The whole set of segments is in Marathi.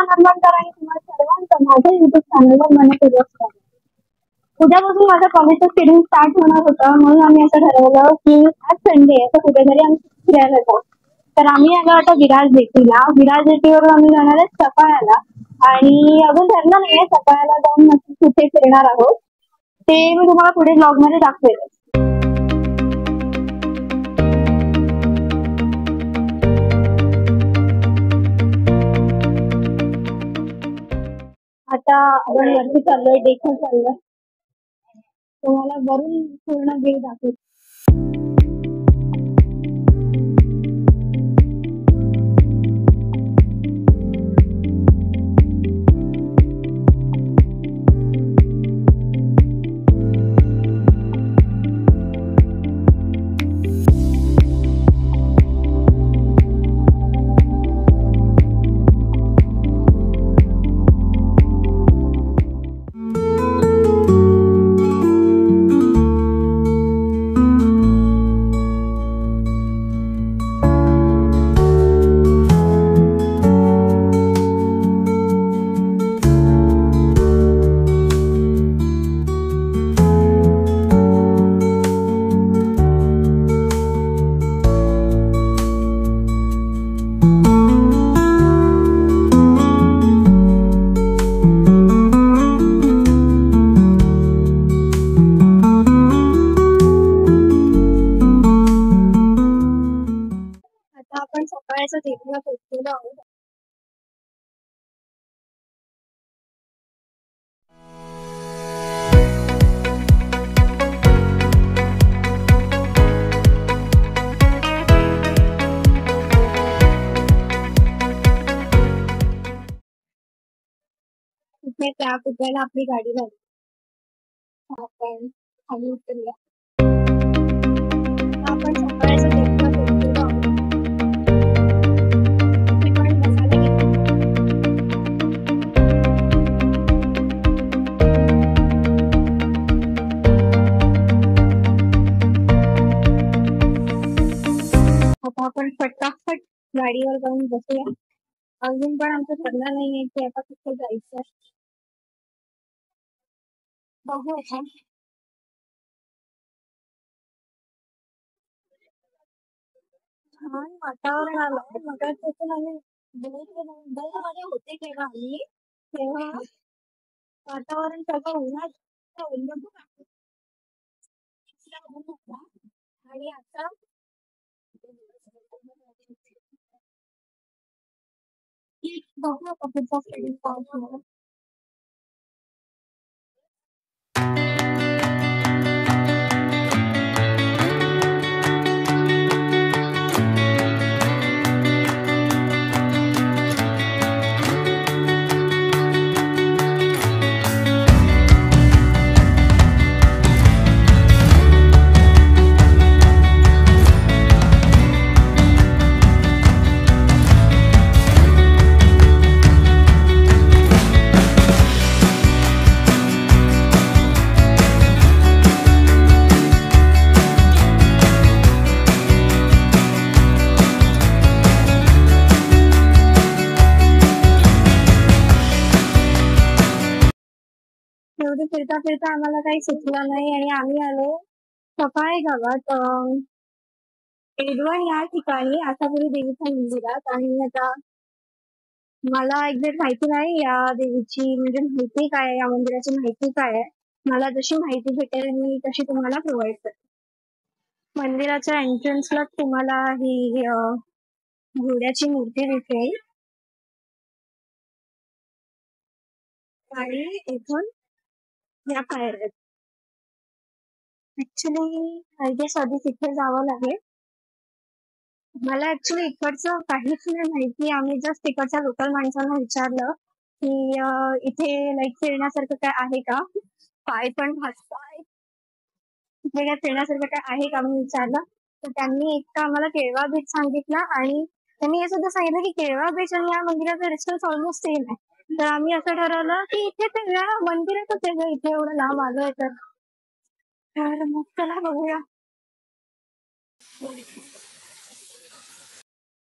हनुमान आणि तुम्हाला सर्वांचं माझ्या युट्यूब चॅनलवर मनपूर्वक स्वागत. उद्यापासून माझ्या कॉलेजचं शेड्यूल स्टार्ट होणार होतं, म्हणून आम्ही असं ठरवलं की आज संडे आहे तर कुठेतरी आम्ही फिरायला जाऊ. तर आम्ही आलो आता विराज जेटीला. विराज जेटीवरून आम्ही जाणार आहे सफाळ्याला आणि अजून ठरलं नाहीये सफाळ्याला जाऊन नक्की कुठे फिरणार आहोत ते मी तुम्हाला पुढे ब्लॉग मध्ये दाखवेल. आता आपण वरती चाललोय, देखील चाललोय. तुम्हाला वरून पूर्ण व्ह्यू दाखवते. आता आपण सकाळच्या देखील पोहोचलेलो आहोत. तिथे त्या पुतळ्याला आपली गाडी लागली. आपण खाली उतरूया. आपण सकाळच्या देखील पोहोचलेलो आहोत. इथे पण बसायला गेलो. आता आपण फटाफट गाडीवर जाऊन बसूया. अजून पण आमचं ठरलं नाहीये की आता कुठे जायचं. बघू आता. छान वातावरण आलंय. मग तिथून आम्ही मध्ये होते तेव्हा आम्ही तेव्हा वातावरण सगळं उन्हात ओललं होतं आणि आता बघू आता पुढचा शेड्यूल पाऊस होणार. एवढं फिरता फिरता आम्हाला काही सुचलं नाही आणि आम्ही आलो सफाळे गावात एडवण या ठिकाणी आशापुरी देवीच्या मंदिरात. आणि आता मला एक्झॅक्ट माहिती नाही या देवीची म्हणजे माहिती काय आहे, या मंदिराची माहिती काय आहे. मला जशी माहिती भेटेल मी तशी तुम्हाला प्रोव्हाइड करेन. मंदिराच्या एंट्रन्सला तुम्हाला ही घोड्याची मूर्ती दिसेल आणि इथून या पायऱ्या आहेत. ऍक्च्युली आय गेस आधी तिथे जावं लागेल. मला ऍक्च्युली इकडचं काहीच नाही माहिती. आम्ही जस्ट तिकडच्या लोकल माणसांना विचारलं की इथे लाईक फिरण्यासारखं काय आहे का, पाय पण भाजताय, इथे काय फिरण्यासारखं काय आहे का मी विचारलं. तर त्यांनी एक तर आम्हाला केळवा बीच सांगितला आणि त्यांनी हे सुद्धा सांगितलं की केळवा बीच आणि या मंदिराचा डिस्टन्स ऑलमोस्ट सेम आहे. तर आम्ही असं ठरवलं की इथे फिरूया, मंदिरातच आहे इथे एवढं लांब आलोय तर मग चला बघूया.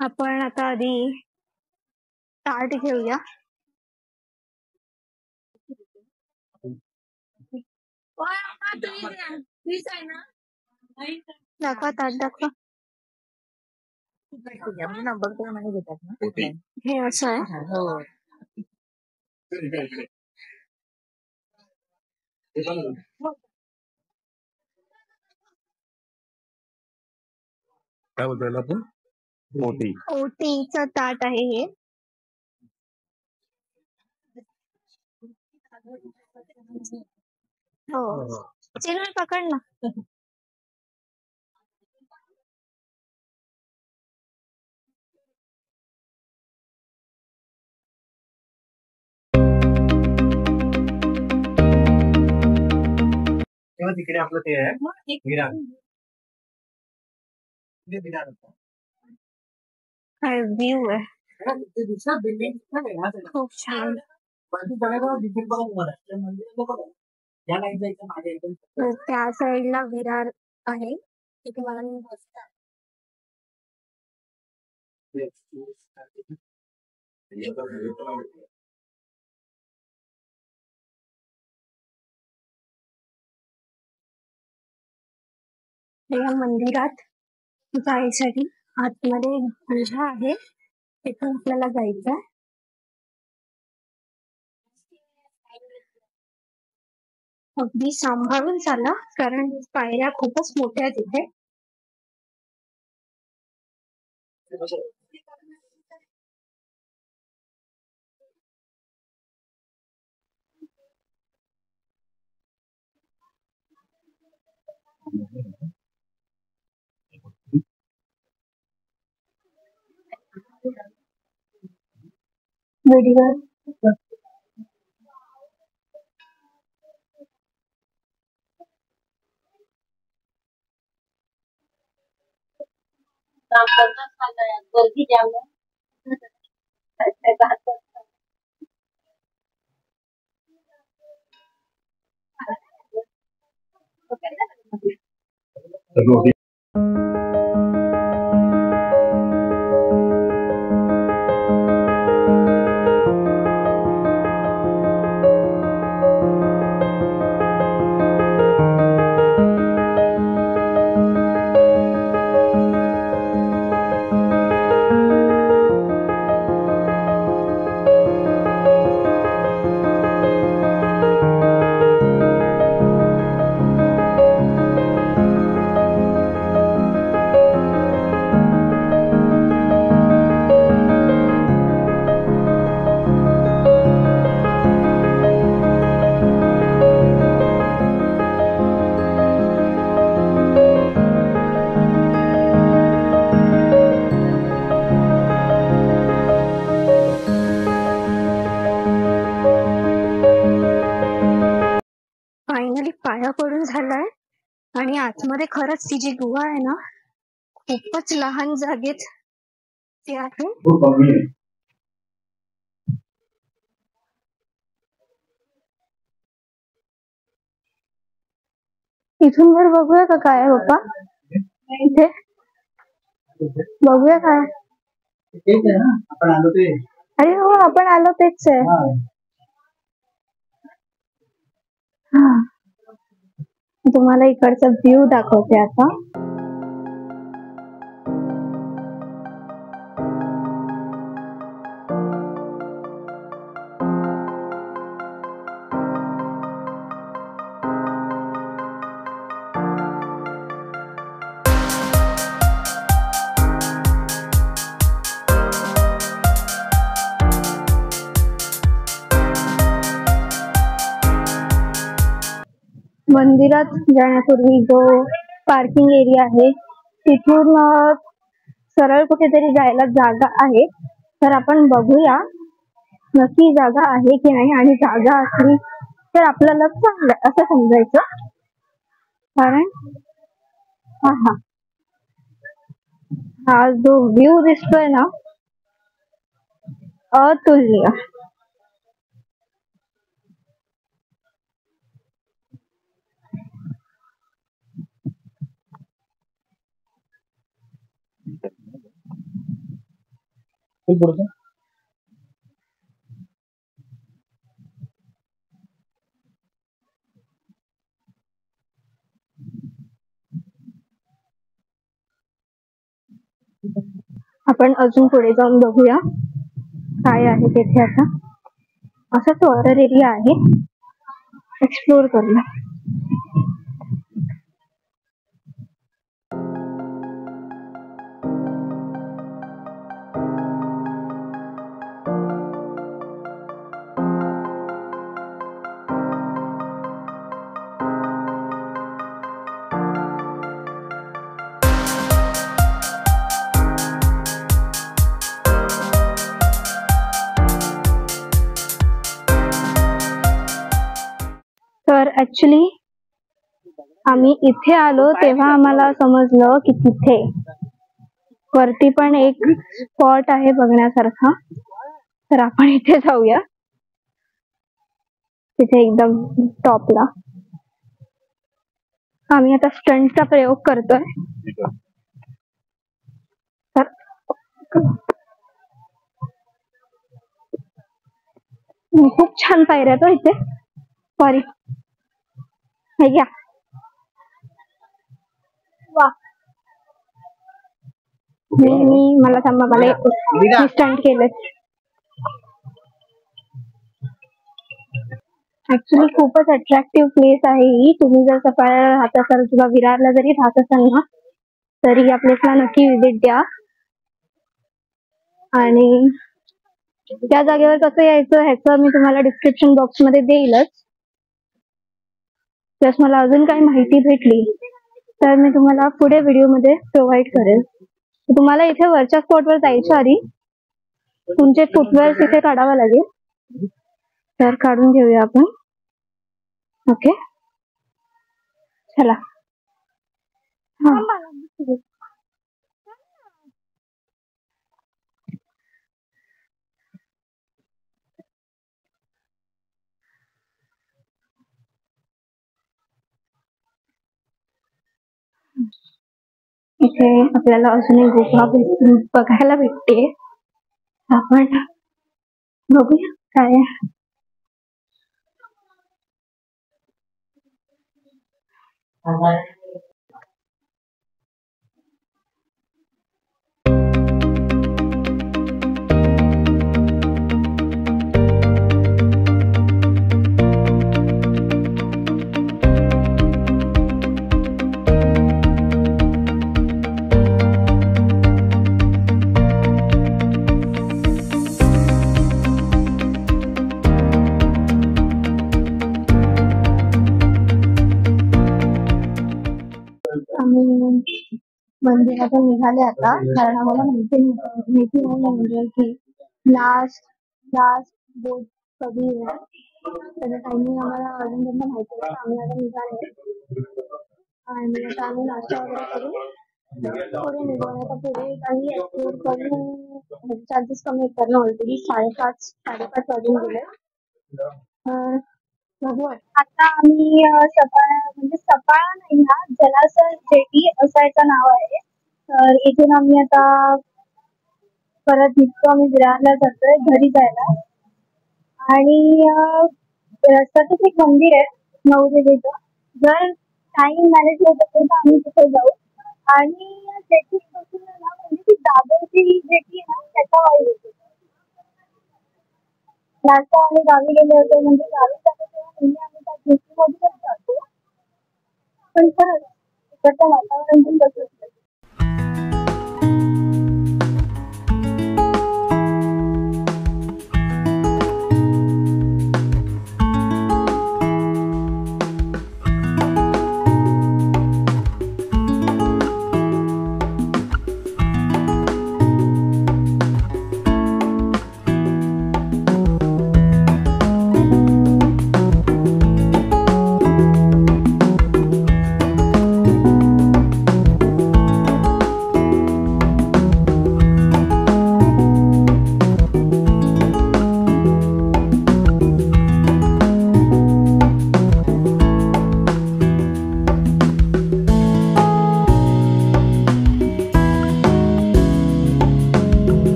आपण आता आधी ताट घेऊया. दाखवा ताट दाखवा. हे असं आहे. काय बोलतोय आपण? मोठी ओटीचं ताट आहे हे. हो चिन्मय पकड ना. तेव्हा तिकडे आपलं ते आहे विरार. काय व्ह्यू आहे. खूप छान. त्या साईडला विरार आहे तिथे मला या मंदिरात जायसाठी आतमध्ये पूजा आहे तिथून आपल्याला जायचं. अगदी सांभाळून चाला कारण पायऱ्या खूपच मोठ्या आहेत इथे. व्हिडिओ गर्दी जाम फायनली पाया पडून झालाय आणि आतमध्ये खरंच ती जी गुहा आहे ना खूपच लहान जागेत ती आहे. इथून वर बघूया का काय आहे बाप्पा इथे बघूया काय. आपण आलो ते. अरे हो आपण आलो तेच आहे. तुम्हाला इकडचा व्ह्यू दाखवते आता. मंदिरात जाण्यापूर्वी जो पार्किंग एरिया आहे तिथून सरळ कुठेतरी जायला जागा आहे तर आपण बघूया नक्की जागा आहे की नाही आणि जागा असली तर आपल्याला चांगलं असं समजायचं. कारण हा जो व्ह्यू दिसतोय ना अतुलनीय. आपण अजून पुढे जाऊन बघूया काय आहे तिथे. आता असाच हॉरर एरिया आहे, एक्सप्लोर करूया. तर ऍक्च्युली आम्ही इथे आलो तेव्हा आम्हाला समजलं की तिथे वरती पण एक स्पॉट आहे बघण्यासारखा. तर आपण इथे जाऊया, तिथे एकदम टॉपला. आम्ही आता स्टंटचा प्रयोग करतोय. तर खूप छान पायऱ्या तो इथे. सॉरी, हे घ्या. वा, मला थांबा, मला स्टंट केलं. ऍक्च्युली खूपच अट्रॅक्टिव्ह प्लेस आहे ही. तुम्ही जर सफाळ्याला राहत असाल किंवा विरारला जरी राहत असाल ना, तरी या प्लेसला नक्की व्हिजिट द्या. आणि त्या जागेवर कसं यायचं ह्याचं मी तुम्हाला डिस्क्रिप्शन बॉक्स मध्ये देईलच. प्लस मला अजून काही माहिती भेटली तर मी तुम्हाला पुढे व्हिडिओ मध्ये प्रोव्हाइड करेल. तुम्हाला इथे वरच्या स्पॉटवर जायच्या आधी तुमचे फुटवेअर्स इथे काढावा लागेल. तर काढून घेऊया आपण. ओके, चला. इथे आपल्याला अजून एक गुफा बघायला भेटते. आपण बघूया काय आहे. मंदिरातून निघाले आता, कारण आम्हाला माहिती नाही म्हणजे की लास्ट बोट कधी आहे त्याचा टायमिंग आम्हाला अजूनपर्यंत माहिती नाही. आम्ही आता निघाले आणि आता आम्ही नाश्ता वगैरे करून पुढे निघून आता पुढे काही एक्सप्लोर करून चार्जेस कमी आहेत. ऑलरेडी 5:30 वाजून गेले. आता आम्ही सकाळ नाही ना, जलाशय जेटी असायचं नाव आहे. तर इथून आम्ही आता परत निघतो. आम्ही विरारला जातोय घरी जायला. आणि रस्त्यातच एक मंदिर आहे नवदेवीचं. जर टाइम मॅनेज होत असेल तर आम्ही तिथे जाऊ. आणि जेटी बसून ना, म्हणजे ती दादरची जेटी आहे ना, त्याचा वाईट होतो. लास्ट आम्ही गावी गेले होते, म्हणजे गावी जातो तेव्हा आम्ही त्या जेटीमधूनच जातो. पण खरंच इकडचं वातावरण पण कसं असतं.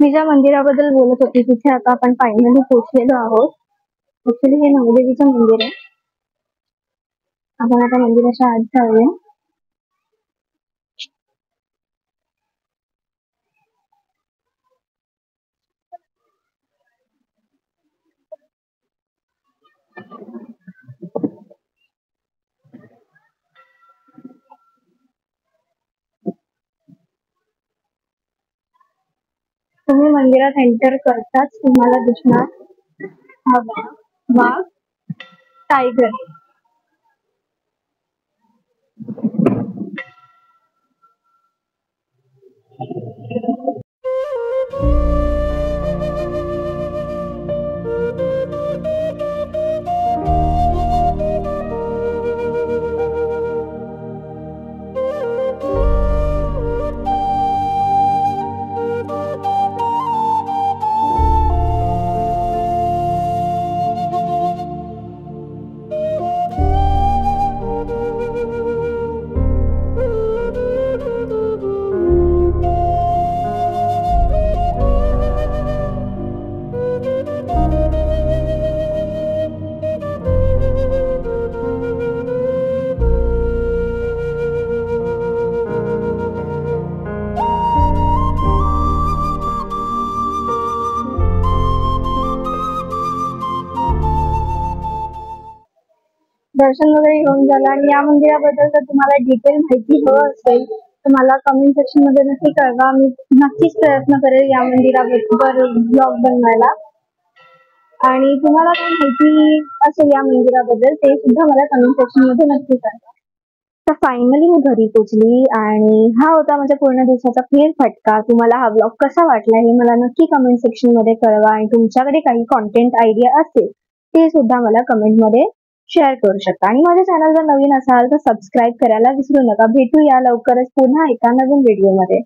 मी ज्या मंदिराबद्दल बोलत होते तिथे आता आपण फायनली पोहोचलेलो आहोत. ऍक्च्युली हे नवदेवीचं मंदिर आहे. आपण आता मंदिराच्या आत जाऊया. तुम्ही मंदिरात एंटर करताच तुम्हाला दिसणार हा वाघ टायगर. दर्शन वगैरे घेऊन झालं आणि या मंदिराबद्दल जर तुम्हाला डिटेल माहिती हवं असेल तर मला कमेंट सेक्शन मध्ये नक्की कळवा. मी नक्कीच प्रयत्न करेल या मंदिराबद्दल ब्लॉग बनवायला. आणि तुम्हाला काही माहिती असेल या मंदिराबद्दल ते सुद्धा मला कमेंट सेक्शन मध्ये नक्की कळवा. तर फायनली मी घरी पोहोचली आणि हा होता माझ्या पूर्ण दिवसाचा फेरफटका. तुम्हाला हा ब्लॉग कसा वाटला हे मला नक्की कमेंट सेक्शन मध्ये कळवा. आणि तुमच्याकडे काही कॉन्टेंट आयडिया असेल ते सुद्धा मला कमेंट मध्ये शेअर करू शकता. आणि माझ्या चॅनल जर नवीन असाल तर सबस्क्राईब करायला विसरू नका. भेटूया लवकरच पुन्हा एका नवीन व्हिडिओ मध्ये.